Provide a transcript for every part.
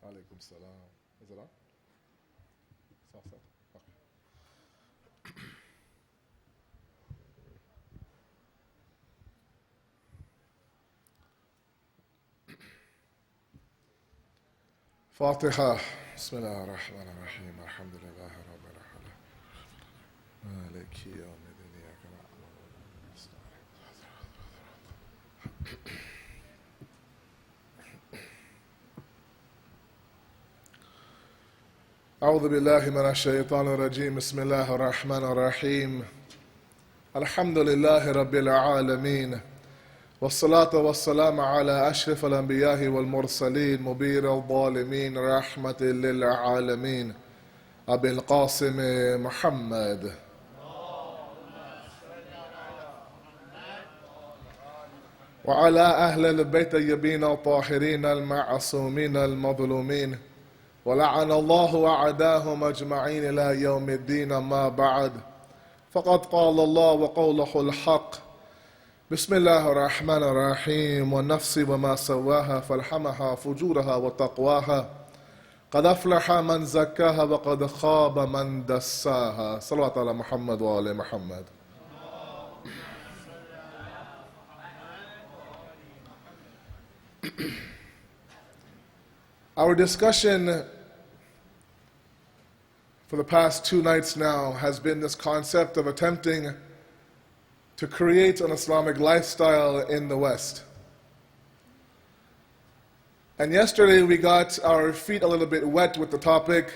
Alaikum salam. Is it on? It's all set? Okay. Fatiha. Bismillah ar-Rahman ar-Rahim. Alhamdulillah Rabbil Alamin. Maliki yawmiddin. Iyyaka na'budu wa iyyaka nasta'in. أعوذ بالله من الشيطان الرجيم بسم الله الرحمن الرحيم الحمد لله رب العالمين والصلاة والسلام على أشرف الأنبياء والمرسلين مبير الظالمين رحمة للعالمين أبي القاسم محمد وعلى أهل البيت الطيبين الطاهرين المعصومين المظلومين ولعن الله أعداهم أجمعين إلى يوم الدين ما بعد فقد قال الله وقوله الحق بسم الله الرحمن الرحيم والنفس وما سواها فالحمها فجورها وتقواها قد أفلح من زكاها وقد خاب من دساها صلوات على محمد وآل محمد. Our discussion for the past 2 nights now has been this concept of attempting to create an Islamic lifestyle in the West. And yesterday we got our feet a little bit wet with the topic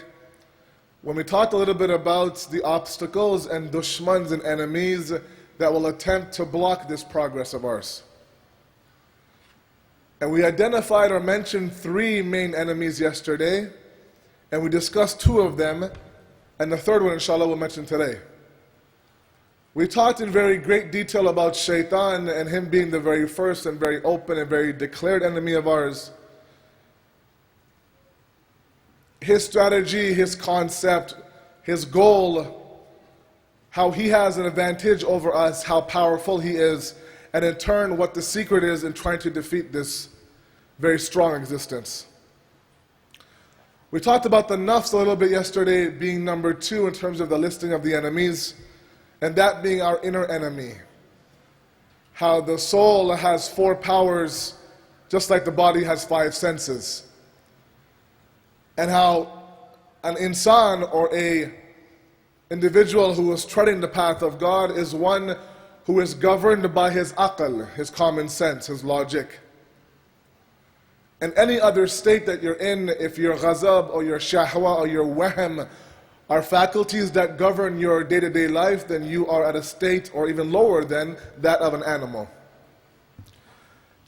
when we talked a little bit about the obstacles and dushmans and enemies that will attempt to block this progress of ours. And we identified or mentioned 3 main enemies yesterday, and we discussed 2 of them, and the 3rd one, inshallah, we'll mention today. We talked in very great detail about Shaitan and him being the very first and very open and very declared enemy of ours. His strategy, his concept, his goal, how he has an advantage over us, how powerful he is, and in turn what the secret is in trying to defeat this very strong existence. We talked about the nafs a little bit yesterday being number 2 in terms of the listing of the enemies, and that being our inner enemy. How the soul has 4 powers just like the body has 5 senses. And how an insan or a individual who is treading the path of God is one who is governed by his aql, his common sense, his logic. And any other state that you're in, if your ghazab or your shahwa or your wahm are faculties that govern your day-to-day life, then you are at a state or even lower than that of an animal.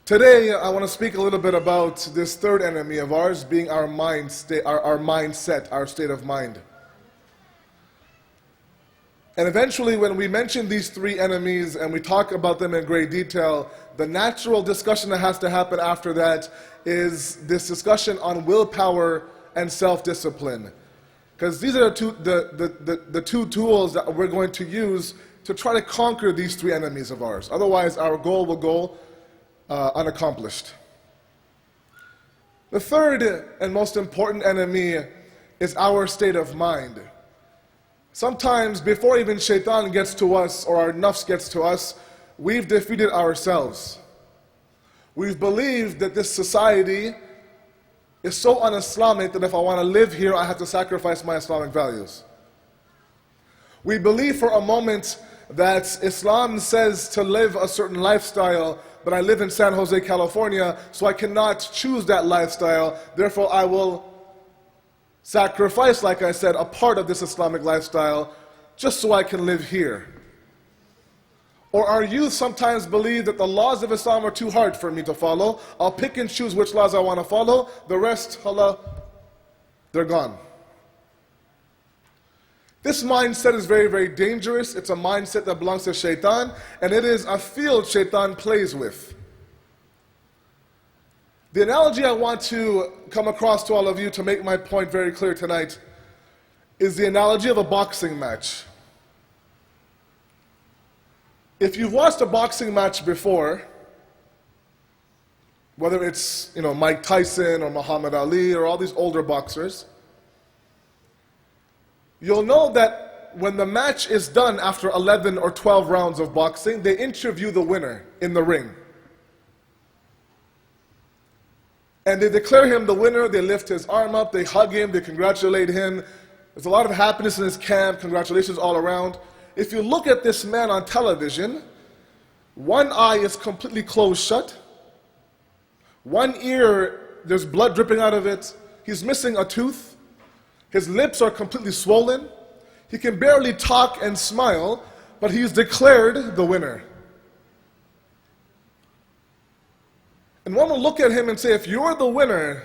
Today I want to speak a little bit about this 3rd enemy of ours being our mind state, our mindset, our state of mind. And eventually when we mention these 3 enemies and we talk about them in great detail, the natural discussion that has to happen after that is this discussion on willpower and self-discipline. Because these are the two tools that we're going to use to try to conquer these 3 enemies of ours. Otherwise our goal will go unaccomplished. The 3rd and most important enemy is our state of mind. Sometimes before even shaitan gets to us or our nafs gets to us, we've defeated ourselves. We've believed that this society is so un-Islamic that if I want to live here, I have to sacrifice my Islamic values. We believe for a moment that Islam says to live a certain lifestyle, but I live in San Jose, California, so I cannot choose that lifestyle, therefore I will sacrifice, like I said, a part of this Islamic lifestyle just so I can live here. Or our youth sometimes believe that the laws of Islam are too hard for me to follow. I'll pick and choose which laws I want to follow. The rest, Allah, they're gone. This mindset is very, very dangerous. It's a mindset that belongs to Shaitan, and it is a field Shaitan plays with. The analogy I want to come across to all of you to make my point very clear tonight is the analogy of a boxing match. If you've watched a boxing match before, whether it's Mike Tyson or Muhammad Ali or all these older boxers, you'll know that when the match is done after 11 or 12 rounds of boxing, they interview the winner in the ring. And they declare him the winner, they lift his arm up, they hug him, they congratulate him. There's a lot of happiness in his camp, congratulations all around. If you look at this man on television, one eye is completely closed shut. One ear, there's blood dripping out of it. He's missing a tooth. His lips are completely swollen. He can barely talk and smile, but he's declared the winner. And one will look at him and say, if you're the winner,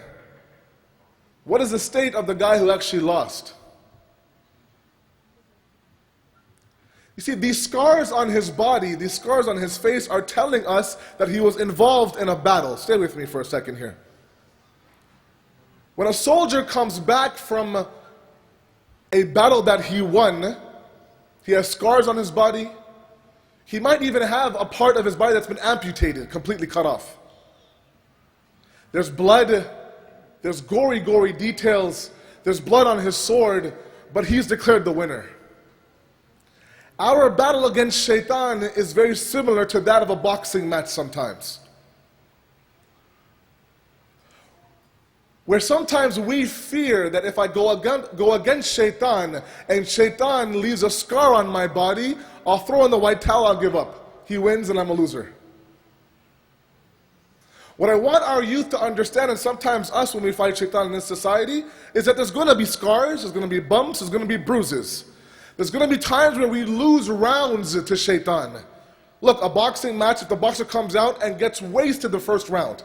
what is the state of the guy who actually lost? You see, these scars on his body, these scars on his face are telling us that he was involved in a battle. Stay with me for a second here. When a soldier comes back from a battle that he won, he has scars on his body. He might even have a part of his body that's been amputated, completely cut off. There's blood, there's gory details, there's blood on his sword, but he's declared the winner. Our battle against shaitan is very similar to that of a boxing match sometimes. Where sometimes we fear that if I go against shaitan and shaitan leaves a scar on my body, I'll throw in the white towel, I'll give up. He wins and I'm a loser. What I want our youth to understand, and sometimes us when we fight shaitan in this society, is that there's going to be scars, there's going to be bumps, there's going to be bruises. There's going to be times where we lose rounds to shaitan. Look, a boxing match, if the boxer comes out and gets wasted the first round,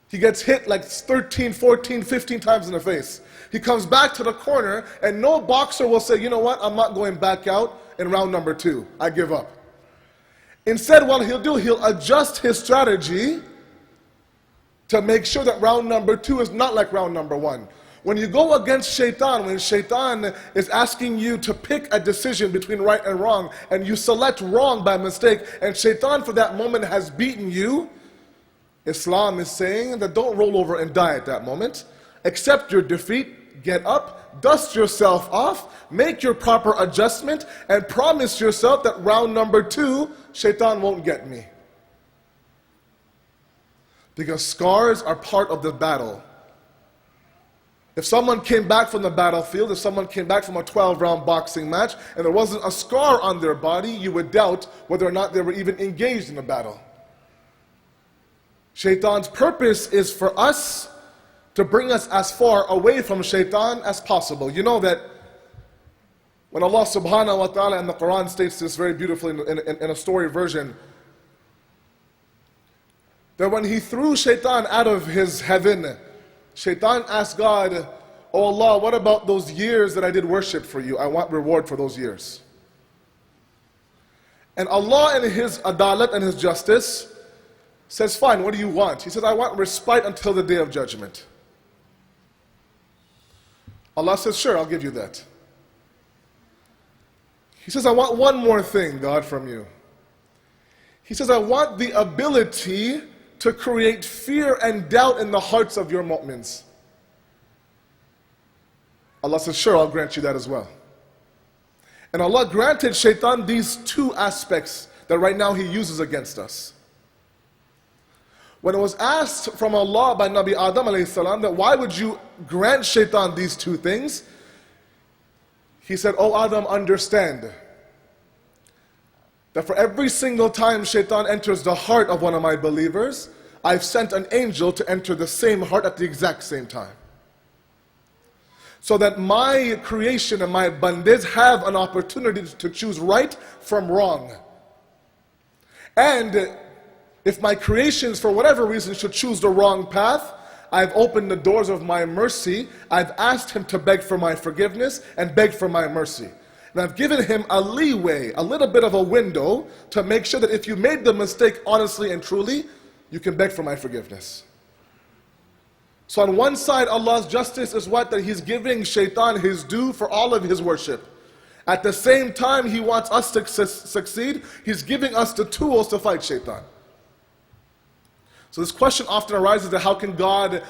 he gets hit like 13, 14, 15 times in the face. He comes back to the corner and no boxer will say, you know what, I'm not going back out in round number 2. I give up. Instead, what he'll do, he'll adjust his strategy to make sure that round number 2 is not like round number 1. When you go against shaitan, when shaitan is asking you to pick a decision between right and wrong, and you select wrong by mistake, and shaitan for that moment has beaten you, Islam is saying that don't roll over and die at that moment. Accept your defeat, get up, dust yourself off, make your proper adjustment, and promise yourself that round number 2, shaitan won't get me. Because scars are part of the battle. If someone came back from the battlefield, if someone came back from a 12-round boxing match, and there wasn't a scar on their body, you would doubt whether or not they were even engaged in a battle. Shaitan's purpose is for us to bring us as far away from shaitan as possible. You know that when Allah subhanahu wa ta'ala in the Quran states this very beautifully in a story version, that when he threw shaitan out of his heaven, shaitan asked God, oh Allah, what about those years that I did worship for you? I want reward for those years. And Allah in His adalat and His justice says, fine, what do you want? He says, I want respite until the day of judgment. Allah says, sure, I'll give you that. He says, I want one more thing, God, from you. He says, I want the ability to create fear and doubt in the hearts of your mu'mins. Allah says, sure, I'll grant you that as well. And Allah granted shaitan these 2 aspects that right now he uses against us. When it was asked from Allah by Nabi Adam alayhi salam that why would you grant shaitan these 2 things? He said, oh Adam, understand that for every single time shaitan enters the heart of one of my believers, I've sent an angel to enter the same heart at the exact same time. So that my creation and my bandits have an opportunity to choose right from wrong. And if my creations, for whatever reason, should choose the wrong path, I've opened the doors of my mercy. I've asked him to beg for my forgiveness and beg for my mercy. And I've given him a leeway, a little bit of a window, to make sure that if you made the mistake honestly and truly, you can beg for my forgiveness. So on one side, Allah's justice is what? That He's giving shaitan his due for all of his worship. At the same time, He wants us to succeed. He's giving us the tools to fight shaitan. So this question often arises that how can God